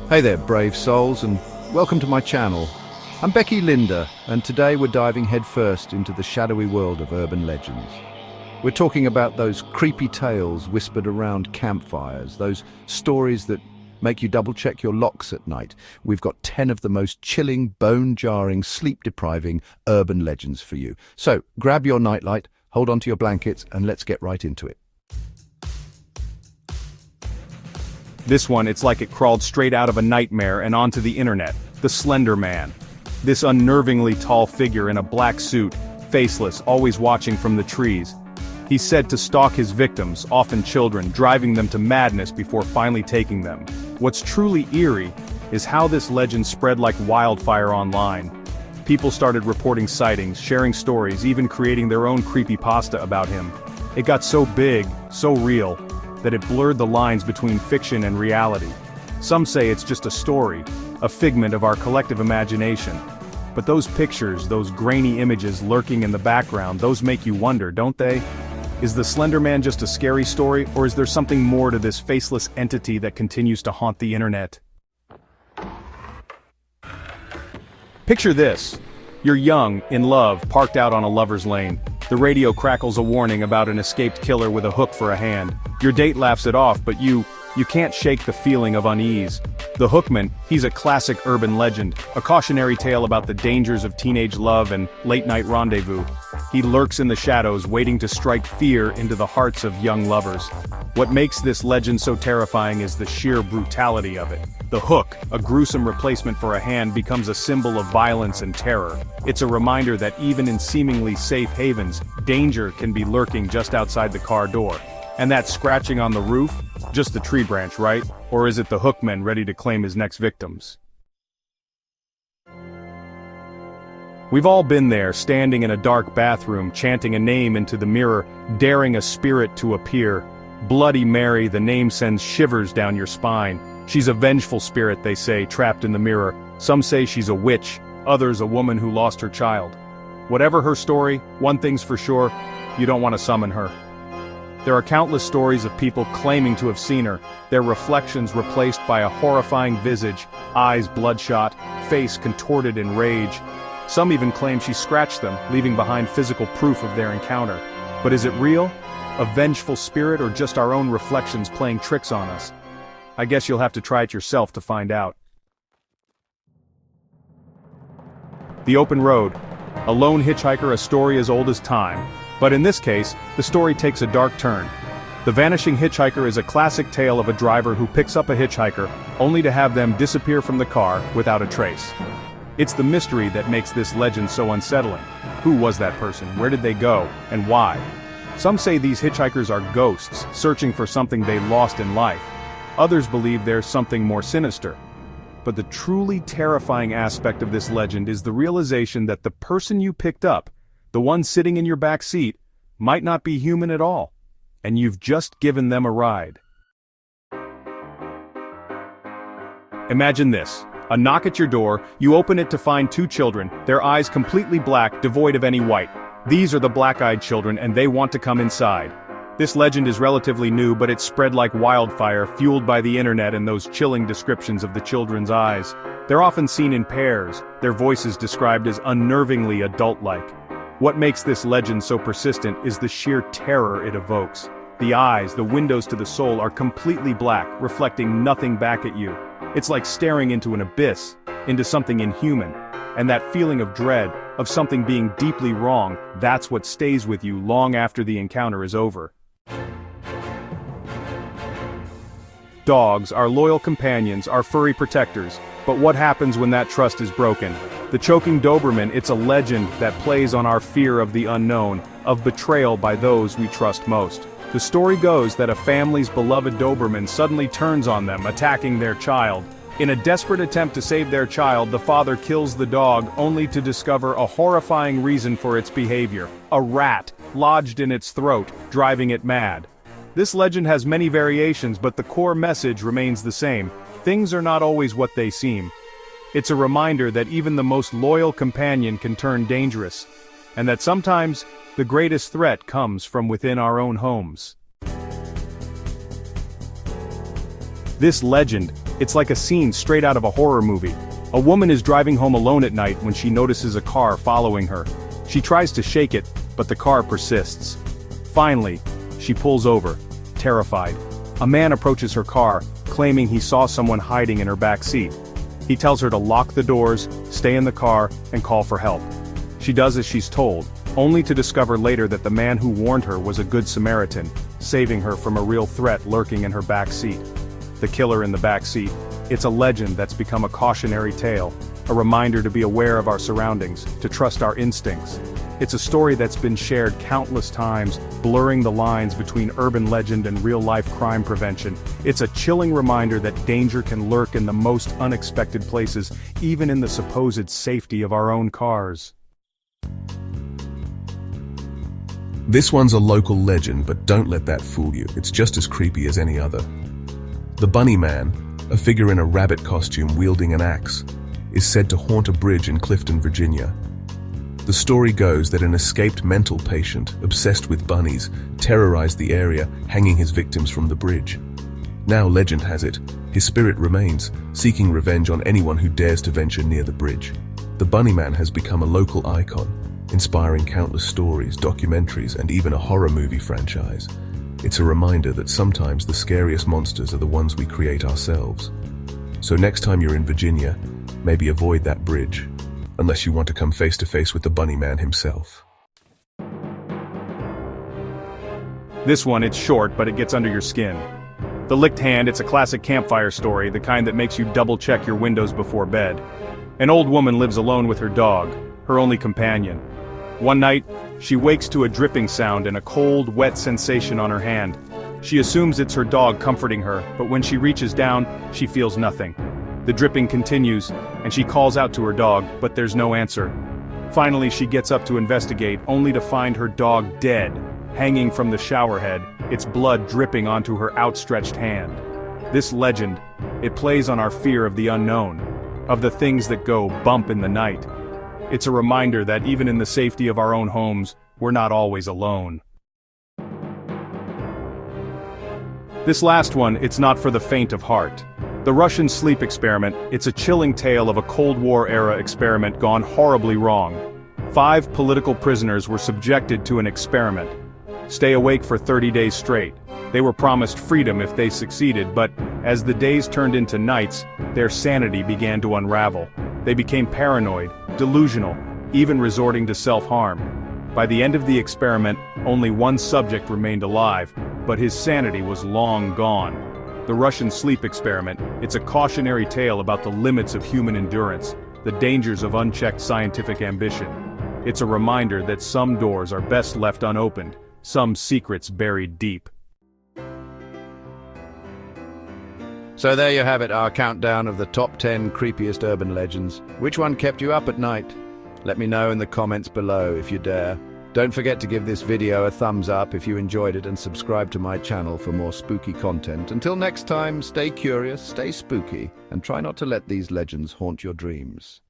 Hey there, brave souls, and welcome to my channel. I'm Becky Linder, and today we're diving headfirst into the shadowy world of urban legends. We're talking about those creepy tales whispered around campfires, those stories that make you double-check your locks at night. We've got 10 of the most chilling, bone-jarring, sleep-depriving urban legends for you. So grab your nightlight, hold onto your blankets, and let's get right into it. This one, it's like it crawled straight out of a nightmare and onto the internet. The Slender Man. This unnervingly tall figure in a black suit, faceless, always watching from the trees. He's said to stalk his victims, often children, driving them to madness before finally taking them. What's truly eerie is how this legend spread like wildfire online. People started reporting sightings, sharing stories, even creating their own creepypasta about him. It got so big, so real, that it blurred the lines between fiction and reality. Some say it's just a story, a figment of our collective imagination. But those pictures, those grainy images lurking in the background, those make you wonder, don't they? Is the Slender Man just a scary story, or is there something more to this faceless entity that continues to haunt the internet? Picture this. You're young, in love, parked out on a lover's lane. The radio crackles a warning about an escaped killer with a hook for a hand. Your date laughs it off, but you can't shake the feeling of unease. The Hookman, he's a classic urban legend, a cautionary tale about the dangers of teenage love and late-night rendezvous. He lurks in the shadows, waiting to strike fear into the hearts of young lovers. What makes this legend so terrifying is the sheer brutality of it. The hook, a gruesome replacement for a hand, becomes a symbol of violence and terror. It's a reminder that even in seemingly safe havens, danger can be lurking just outside the car door. And that scratching on the roof? Just the tree branch, right? Or is it the Hookman ready to claim his next victims? We've all been there, standing in a dark bathroom, chanting a name into the mirror, daring a spirit to appear. Bloody Mary, the name sends shivers down your spine. She's a vengeful spirit, they say, trapped in the mirror. Some say she's a witch, others a woman who lost her child. Whatever her story, one thing's for sure, you don't want to summon her. There are countless stories of people claiming to have seen her, their reflections replaced by a horrifying visage, eyes bloodshot, face contorted in rage. Some even claim she scratched them, leaving behind physical proof of their encounter. But is it real? A vengeful spirit, or just our own reflections playing tricks on us? I guess you'll have to try it yourself to find out. The Open Road. A lone hitchhiker, a story as old as time. But in this case, the story takes a dark turn. The Vanishing Hitchhiker is a classic tale of a driver who picks up a hitchhiker, only to have them disappear from the car without a trace. It's the mystery that makes this legend so unsettling. Who was that person? Where did they go? And why? Some say these hitchhikers are ghosts, searching for something they lost in life. Others believe there's something more sinister. But the truly terrifying aspect of this legend is the realization that the person you picked up, the one sitting in your back seat, might not be human at all, and you've just given them a ride. Imagine this. A knock at your door, you open it to find two children, their eyes completely black, devoid of any white. These are the black-eyed children, and they want to come inside. This legend is relatively new, but it's spread like wildfire, fueled by the internet and those chilling descriptions of the children's eyes. They're often seen in pairs, their voices described as unnervingly adult-like. What makes this legend so persistent is the sheer terror it evokes. The eyes, the windows to the soul, are completely black, reflecting nothing back at you. It's like staring into an abyss, into something inhuman. And that feeling of dread, of something being deeply wrong, that's what stays with you long after the encounter is over. Dogs, our loyal companions, our furry protectors. But what happens when that trust is broken? The choking Doberman, it's a legend that plays on our fear of the unknown, of betrayal by those we trust most. The story goes that a family's beloved Doberman suddenly turns on them, attacking their child. In a desperate attempt to save their child, the father kills the dog, only to discover a horrifying reason for its behavior: a rat, lodged in its throat, driving it mad. This legend has many variations, but the core message remains the same. Things are not always what they seem. It's a reminder that even the most loyal companion can turn dangerous, and that sometimes the greatest threat comes from within our own homes. This legend, It's like a scene straight out of a horror movie. A woman is driving home alone at night when she notices a car following her. She tries to shake it, but the car persists. Finally, she pulls over, terrified. A man approaches her car, claiming he saw someone hiding in her back seat. He tells her to lock the doors, stay in the car, and call for help. She does as she's told, only to discover later that the man who warned her was a good Samaritan, saving her from a real threat lurking in her back seat. The killer in the back seat. It's a legend that's become a cautionary tale, a reminder to be aware of our surroundings, to trust our instincts. It's a story that's been shared countless times, blurring the lines between urban legend and real-life crime prevention. It's a chilling reminder that danger can lurk in the most unexpected places, even in the supposed safety of our own cars. This one's a local legend, but don't let that fool you. It's just as creepy as any other. The Bunny Man, a figure in a rabbit costume wielding an axe, is said to haunt a bridge in Clifton, Virginia. The story goes that an escaped mental patient, obsessed with bunnies, terrorized the area, hanging his victims from the bridge. Now, legend has it, his spirit remains, seeking revenge on anyone who dares to venture near the bridge. The Bunny Man has become a local icon, inspiring countless stories, documentaries, and even a horror movie franchise. It's a reminder that sometimes the scariest monsters are the ones we create ourselves. So next time you're in Virginia, maybe avoid that bridge, unless you want to come face to face with the Bunny Man himself. This one, it's short, but it gets under your skin. The Licked Hand, it's a classic campfire story, the kind that makes you double-check your windows before bed. An old woman lives alone with her dog, her only companion. One night, she wakes to a dripping sound and a cold, wet sensation on her hand. She assumes it's her dog comforting her, but when she reaches down, she feels nothing. The dripping continues, and she calls out to her dog, but there's no answer. Finally, she gets up to investigate, only to find her dog dead, hanging from the shower head, its blood dripping onto her outstretched hand. This legend, it plays on our fear of the unknown, of the things that go bump in the night. It's a reminder that even in the safety of our own homes, we're not always alone. This last one, it's not for the faint of heart. The Russian sleep experiment, it's a chilling tale of a Cold War-era experiment gone horribly wrong. 5 political prisoners were subjected to an experiment. Stay awake for 30 days straight. They were promised freedom if they succeeded, but as the days turned into nights, their sanity began to unravel. They became paranoid, delusional, even resorting to self-harm. By the end of the experiment, only one subject remained alive, but his sanity was long gone. The Russian sleep experiment, it's a cautionary tale about the limits of human endurance, the dangers of unchecked scientific ambition. It's a reminder that some doors are best left unopened, some secrets buried deep. So there you have it, our countdown of the top 10 creepiest urban legends. Which one kept you up at night? Let me know in the comments below if you dare. Don't forget to give this video a thumbs up if you enjoyed it and subscribe to my channel for more spooky content. Until next time, stay curious, stay spooky, and try not to let these legends haunt your dreams.